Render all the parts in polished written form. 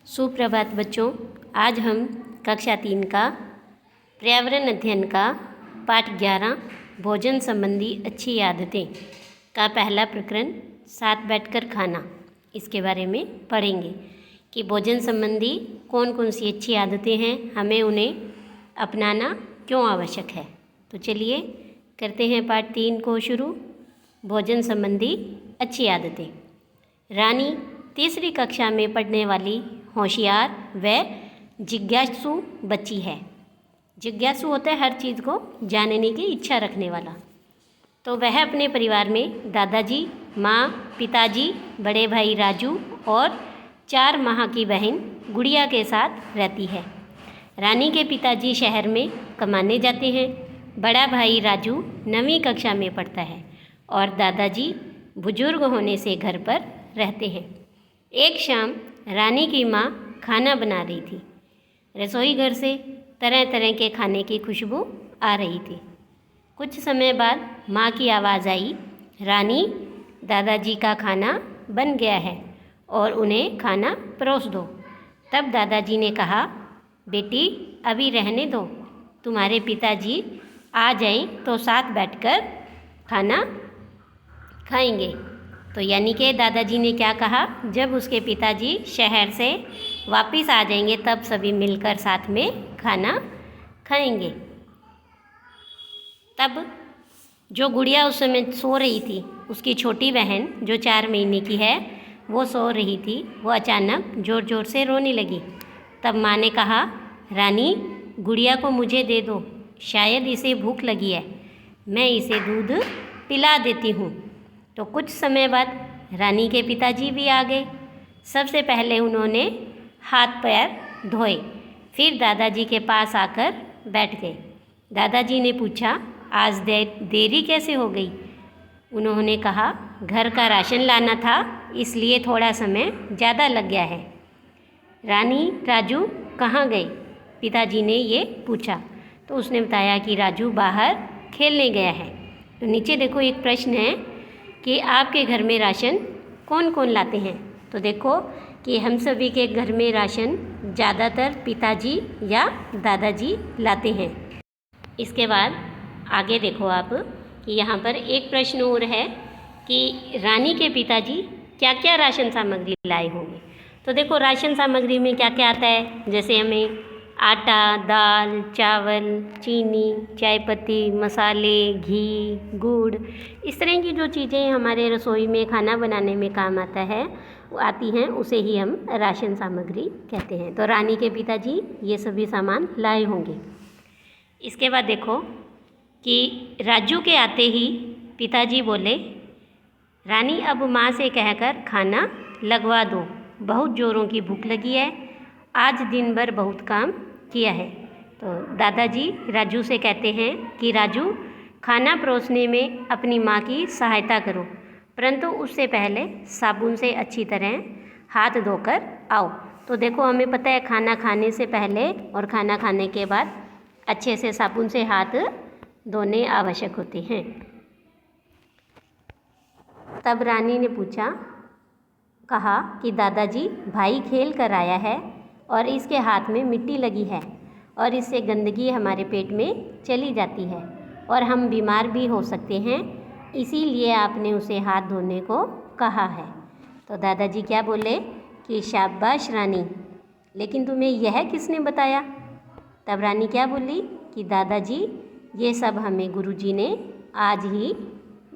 सुप्रभात बच्चों। आज हम कक्षा 3 का पर्यावरण अध्ययन का पाठ 11 भोजन संबंधी अच्छी आदतें का पहला प्रकरण साथ बैठकर खाना, इसके बारे में पढ़ेंगे कि भोजन संबंधी कौन कौन सी अच्छी आदतें हैं, हमें उन्हें अपनाना क्यों आवश्यक है। तो चलिए करते हैं पाठ 3 को शुरू। भोजन संबंधी अच्छी आदतें। रानी तीसरी कक्षा में पढ़ने वाली होशियार व जिज्ञासु बच्ची है। जिज्ञासु होता है हर चीज़ को जानने की इच्छा रखने वाला। तो वह अपने परिवार में दादाजी, माँ, पिताजी, बड़े भाई राजू और 4 माह की बहन गुड़िया के साथ रहती है। रानी के पिताजी शहर में कमाने जाते हैं। बड़ा भाई राजू 9वीं कक्षा में पढ़ता है और दादाजी बुजुर्ग होने से घर पर रहते हैं। एक शाम रानी की माँ खाना बना रही थी। रसोई घर से तरह तरह के खाने की खुशबू आ रही थी। कुछ समय बाद माँ की आवाज़ आई, रानी, दादाजी का खाना बन गया है और उन्हें खाना परोस दो। तब दादाजी ने कहा, बेटी अभी रहने दो, तुम्हारे पिताजी आ जाएं तो साथ बैठकर खाना खाएंगे। तो यानी कि दादाजी ने क्या कहा, जब उसके पिताजी शहर से वापस आ जाएंगे तब सभी मिलकर साथ में खाना खाएंगे। तब जो गुड़िया उस समय सो रही थी, उसकी छोटी बहन जो 4 महीने की है वो सो रही थी, वो अचानक ज़ोर ज़ोर से रोने लगी। तब माँ ने कहा, रानी, गुड़िया को मुझे दे दो, शायद इसे भूख लगी है, मैं इसे दूध पिला देती हूँ। तो कुछ समय बाद रानी के पिताजी भी आ गए। सबसे पहले उन्होंने हाथ पैर धोए, फिर दादाजी के पास आकर बैठ गए। दादाजी ने पूछा, आज देरी कैसे हो गई? उन्होंने कहा, घर का राशन लाना था, इसलिए थोड़ा समय ज़्यादा लग गया है। रानी, राजू कहाँ गए? पिताजी ने ये पूछा। तो उसने बताया कि राजू बाहर खेलने गया है। तो नीचे देखो एक प्रश्न है कि आपके घर में राशन कौन कौन लाते हैं। तो देखो कि हम सभी के घर में राशन ज़्यादातर पिताजी या दादाजी लाते हैं। इसके बाद आगे देखो आप कि यहाँ पर एक प्रश्न और है कि रानी के पिताजी क्या क्या राशन सामग्री लाए होंगे। तो देखो राशन सामग्री में क्या क्या आता है, जैसे हमें आटा, दाल, चावल, चीनी, चाय पत्ती, मसाले, घी, गुड़, इस तरह की जो चीज़ें हमारे रसोई में खाना बनाने में काम आता है वो आती हैं, उसे ही हम राशन सामग्री कहते हैं। तो रानी के पिताजी ये सभी सामान लाए होंगे। इसके बाद देखो कि राजू के आते ही पिताजी बोले, रानी अब माँ से कहकर खाना लगवा दो, बहुत ज़ोरों की भूख लगी है, आज दिन भर बहुत काम किया है। तो दादाजी राजू से कहते हैं कि राजू, खाना परोसने में अपनी माँ की सहायता करो, परंतु उससे पहले साबुन से अच्छी तरह हाथ धोकर आओ। तो देखो हमें पता है खाना खाने से पहले और खाना खाने के बाद अच्छे से साबुन से हाथ धोने आवश्यक होते हैं। तब रानी ने कहा कि दादाजी, भाई खेल कर आया है और इसके हाथ में मिट्टी लगी है और इससे गंदगी हमारे पेट में चली जाती है और हम बीमार भी हो सकते हैं, इसीलिए आपने उसे हाथ धोने को कहा है। तो दादाजी क्या बोले कि शाबाश रानी, लेकिन तुम्हें यह किसने बताया? तब रानी क्या बोली कि दादाजी, ये सब हमें गुरुजी ने आज ही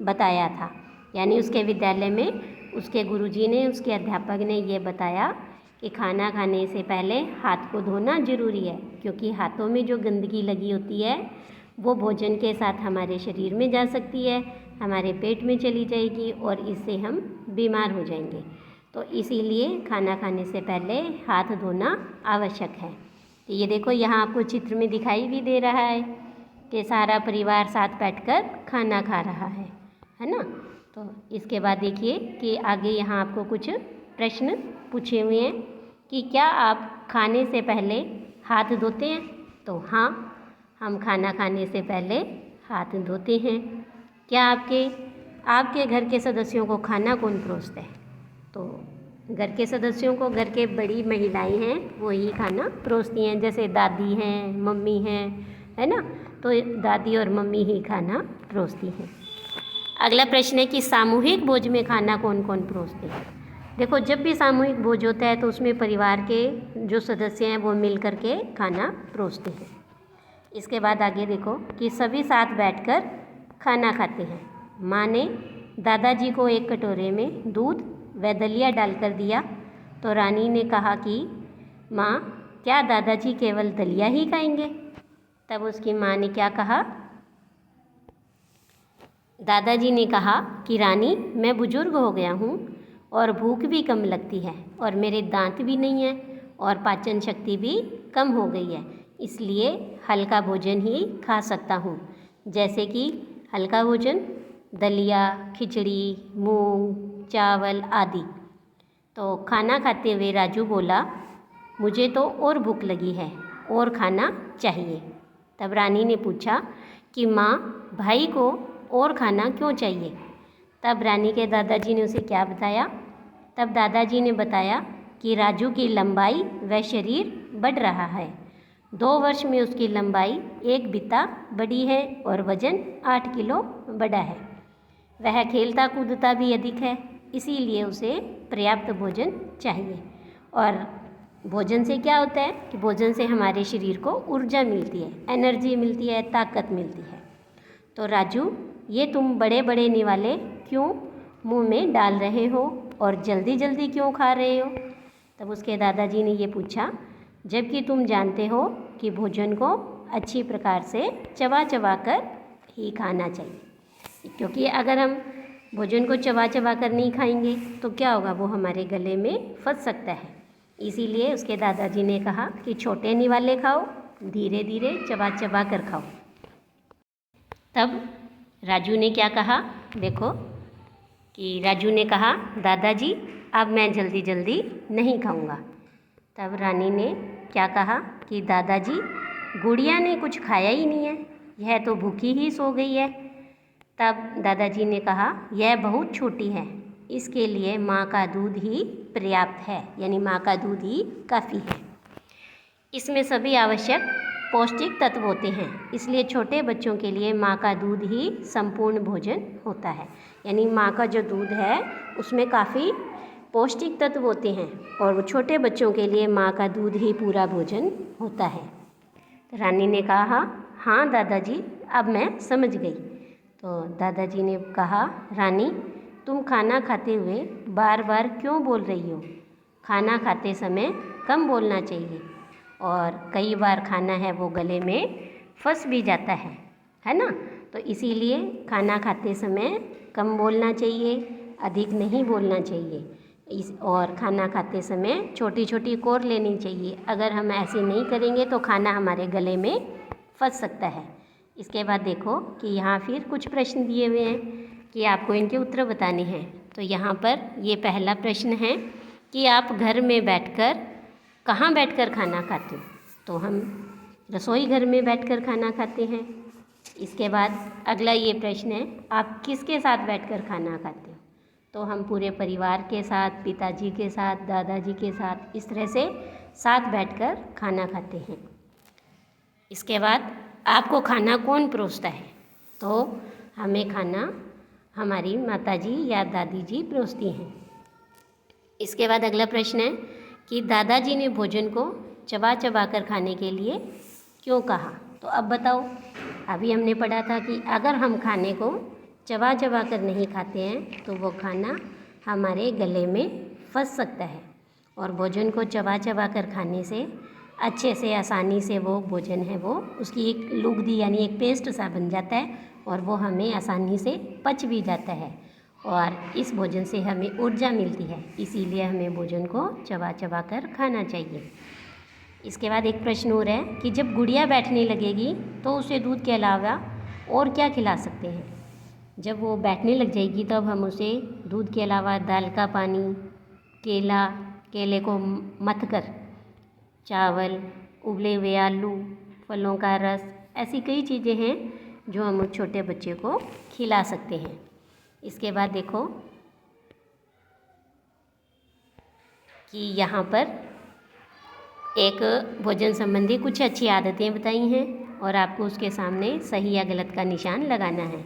बताया था। यानी उसके विद्यालय में उसके गुरुजी ने, उसके अध्यापक ने ये बताया कि खाना खाने से पहले हाथ को धोना ज़रूरी है, क्योंकि हाथों में जो गंदगी लगी होती है वो भोजन के साथ हमारे शरीर में जा सकती है, हमारे पेट में चली जाएगी और इससे हम बीमार हो जाएंगे। तो इसीलिए खाना खाने से पहले हाथ धोना आवश्यक है। तो ये देखो यहाँ आपको चित्र में दिखाई भी दे रहा है कि सारा परिवार साथ बैठकर खाना खा रहा है ना। तो इसके बाद देखिए कि आगे यहाँ आपको कुछ प्रश्न पूछे हुए हैं कि क्या आप खाने से पहले हाथ धोते हैं? तो हाँ, हम खाना खाने से पहले हाथ धोते हैं। क्या आपके घर के सदस्यों को खाना कौन परोसता है? तो घर के सदस्यों को घर के बड़ी महिलाएं हैं वो ही खाना परोसती हैं, जैसे दादी हैं, मम्मी हैं, है ना। तो दादी और मम्मी ही खाना परोसती हैं। अगला प्रश्न है कि सामूहिक भोज में खाना कौन कौन परोसते हैं। देखो, जब भी सामूहिक भोज होता है तो उसमें परिवार के जो सदस्य हैं वो मिल कर के खाना परोसते हैं। इसके बाद आगे देखो कि सभी साथ बैठकर खाना खाते हैं। माँ ने दादाजी को एक कटोरे में दूध व दलिया डालकर दिया तो रानी ने कहा कि माँ, क्या दादाजी केवल दलिया ही खाएंगे। तब उसकी माँ ने क्या कहा, दादाजी ने कहा कि रानी, मैं बुजुर्ग हो गया हूँ और भूख भी कम लगती है और मेरे दांत भी नहीं हैं और पाचन शक्ति भी कम हो गई है, इसलिए हल्का भोजन ही खा सकता हूँ, जैसे कि हल्का भोजन दलिया, खिचड़ी, मूंग, चावल आदि। तो खाना खाते हुए राजू बोला, मुझे तो और भूख लगी है और खाना चाहिए। तब रानी ने पूछा कि माँ, भाई को और खाना क्यों चाहिए। तब रानी के दादाजी ने उसे क्या बताया। तब दादाजी ने बताया कि राजू की लंबाई व शरीर बढ़ रहा है। 2 वर्ष में उसकी लंबाई 1 बित्ता बढ़ी है और वजन 8 किलो बढ़ा है। वह खेलता कूदता भी अधिक है, इसीलिए उसे पर्याप्त भोजन चाहिए। और भोजन से क्या होता है कि भोजन से हमारे शरीर को ऊर्जा मिलती है, एनर्जी मिलती है, ताकत मिलती है। तो राजू, ये तुम बड़े बड़े निवाले क्यों मुंह में डाल रहे हो और जल्दी जल्दी क्यों खा रहे हो। तब उसके दादाजी ने ये पूछा, जबकि तुम जानते हो कि भोजन को अच्छी प्रकार से चबा चबा कर ही खाना चाहिए, क्योंकि अगर हम भोजन को चबा चबा कर नहीं खाएंगे तो क्या होगा, वो हमारे गले में फंस सकता है। इसीलिए उसके दादाजी ने कहा कि छोटे निवाले खाओ, धीरे धीरे चबा चबा कर खाओ। तब राजू ने क्या कहा, देखो कि राजू ने कहा, दादाजी अब मैं जल्दी जल्दी नहीं खाऊंगा। तब रानी ने क्या कहा कि दादाजी, गुड़िया ने कुछ खाया ही नहीं है, यह तो भूखी ही सो गई है। तब दादाजी ने कहा, यह बहुत छोटी है, इसके लिए माँ का दूध ही पर्याप्त है, यानी माँ का दूध ही काफ़ी है। इसमें सभी आवश्यक पौष्टिक तत्व होते हैं, इसलिए छोटे बच्चों के लिए माँ का दूध ही संपूर्ण भोजन होता है। यानी माँ का जो दूध है उसमें काफ़ी पौष्टिक तत्व होते हैं और वो छोटे बच्चों के लिए माँ का दूध ही पूरा भोजन होता है। तो रानी ने कहा, हाँ दादाजी, अब मैं समझ गई। तो दादाजी ने कहा, रानी, तुम खाना खाते हुए बार बार क्यों बोल रही हो। खाना खाते समय कम बोलना चाहिए और कई बार खाना है वो गले में फंस भी जाता है ना। तो इसीलिए खाना खाते समय कम बोलना चाहिए, अधिक नहीं बोलना चाहिए। और खाना खाते समय छोटी छोटी कोर लेनी चाहिए। अगर हम ऐसे नहीं करेंगे तो खाना हमारे गले में फंस सकता है। इसके बाद देखो कि यहाँ फिर कुछ प्रश्न दिए हुए हैं कि आपको इनके उत्तर बताने हैं। तो यहाँ पर ये पहला प्रश्न है कि आप घर में बैठकर कहाँ बैठकर खाना खाते हो। तो हम रसोई घर में बैठकर खाना खाते हैं। इसके बाद अगला ये प्रश्न है, आप किसके साथ बैठकर खाना खाते हो। तो हम पूरे परिवार के साथ, पिताजी के साथ, दादाजी के साथ, इस तरह से साथ बैठकर खाना खाते हैं। इसके बाद आपको खाना कौन परोसता है। तो हमें खाना हमारी माताजी या दादी जी परोसती हैं। इसके बाद अगला प्रश्न है कि दादाजी ने भोजन को चबा चबा कर खाने के लिए क्यों कहा। तो अब बताओ, अभी हमने पढ़ा था कि अगर हम खाने को चबा चबा कर नहीं खाते हैं तो वो खाना हमारे गले में फंस सकता है और भोजन को चबा चबा कर खाने से अच्छे से आसानी से वो भोजन है वो उसकी एक लुगदी यानी एक पेस्ट सा बन जाता है और वो हमें आसानी से पच भी जाता है और इस भोजन से हमें ऊर्जा मिलती है। इसीलिए हमें भोजन को चबा चबा कर खाना चाहिए। इसके बाद एक प्रश्न और है कि जब गुड़िया बैठने लगेगी तो उसे दूध के अलावा और क्या खिला सकते हैं। जब वो बैठने लग जाएगी तब हम उसे दूध के अलावा दाल का पानी, केला, केले को मथ कर, चावल, उबले हुए आलू, फलों का रस, ऐसी कई चीज़ें हैं जो हम उस छोटे बच्चे को खिला सकते हैं। इसके बाद देखो कि यहाँ पर एक भोजन संबंधी कुछ अच्छी आदतें बताई हैं और आपको उसके सामने सही या गलत का निशान लगाना है।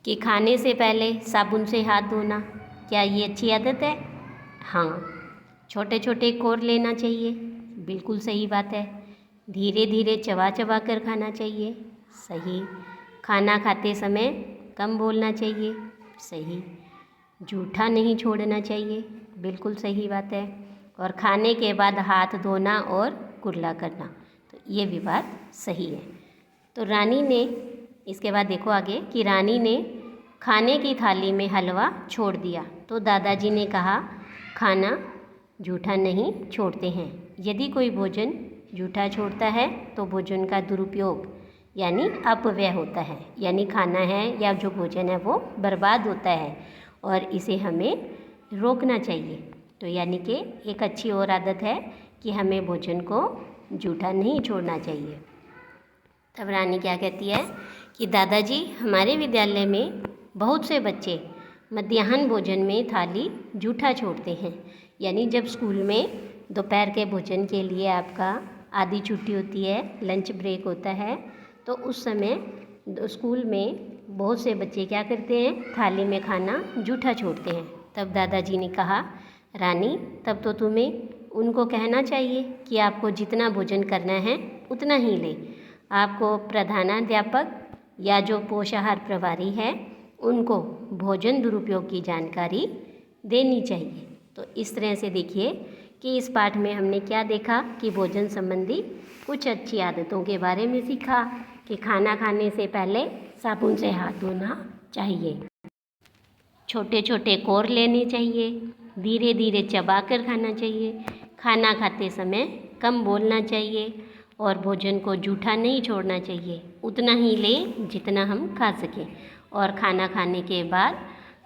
कि खाने से पहले साबुन से हाथ धोना, क्या ये अच्छी आदत है? हाँ। छोटे छोटे कोर लेना चाहिए, बिल्कुल सही बात है। धीरे धीरे चबा चबा कर खाना चाहिए, सही। खाना खाते समय कम बोलना चाहिए, सही। जूठा नहीं छोड़ना चाहिए, बिल्कुल सही बात है। और खाने के बाद हाथ धोना और कुल्ला करना, तो ये भी बात सही है। तो रानी ने, इसके बाद देखो आगे कि रानी ने खाने की थाली में हलवा छोड़ दिया, तो दादाजी ने कहा खाना जूठा नहीं छोड़ते हैं। यदि कोई भोजन जूठा छोड़ता है तो भोजन का दुरुपयोग यानी अपव्यय होता है, यानी खाना है या जो भोजन है वो बर्बाद होता है और इसे हमें रोकना चाहिए। तो यानी कि एक अच्छी और आदत है कि हमें भोजन को जूठा नहीं छोड़ना चाहिए। तब रानी क्या कहती है कि दादाजी, हमारे विद्यालय में बहुत से बच्चे मध्याह्न भोजन में थाली जूठा छोड़ते हैं। यानी जब स्कूल में दोपहर के भोजन के लिए आपका आधी छुट्टी होती है, लंच ब्रेक होता है, तो उस समय स्कूल में बहुत से बच्चे क्या करते हैं, थाली में खाना जूठा छोड़ते हैं। तब दादाजी ने कहा रानी, तब तो तुम्हें उनको कहना चाहिए कि आपको जितना भोजन करना है उतना ही ले। आपको प्रधानाध्यापक या जो पोषाहार प्रभारी है उनको भोजन दुरुपयोग की जानकारी देनी चाहिए। तो इस तरह से देखिए कि इस पाठ में हमने क्या देखा कि भोजन संबंधी कुछ अच्छी आदतों के बारे में सीखा कि खाना खाने से पहले साबुन से हाथ धोना चाहिए, छोटे छोटे कोर लेने चाहिए, धीरे धीरे चबा कर खाना चाहिए, खाना खाते समय कम बोलना चाहिए और भोजन को जूठा नहीं छोड़ना चाहिए, उतना ही लें जितना हम खा सकें। और खाना खाने के बाद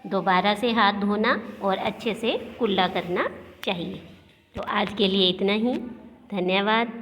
दोबारा से हाथ धोना और अच्छे से कुल्ला करना चाहिए। तो आज के लिए इतना ही। धन्यवाद।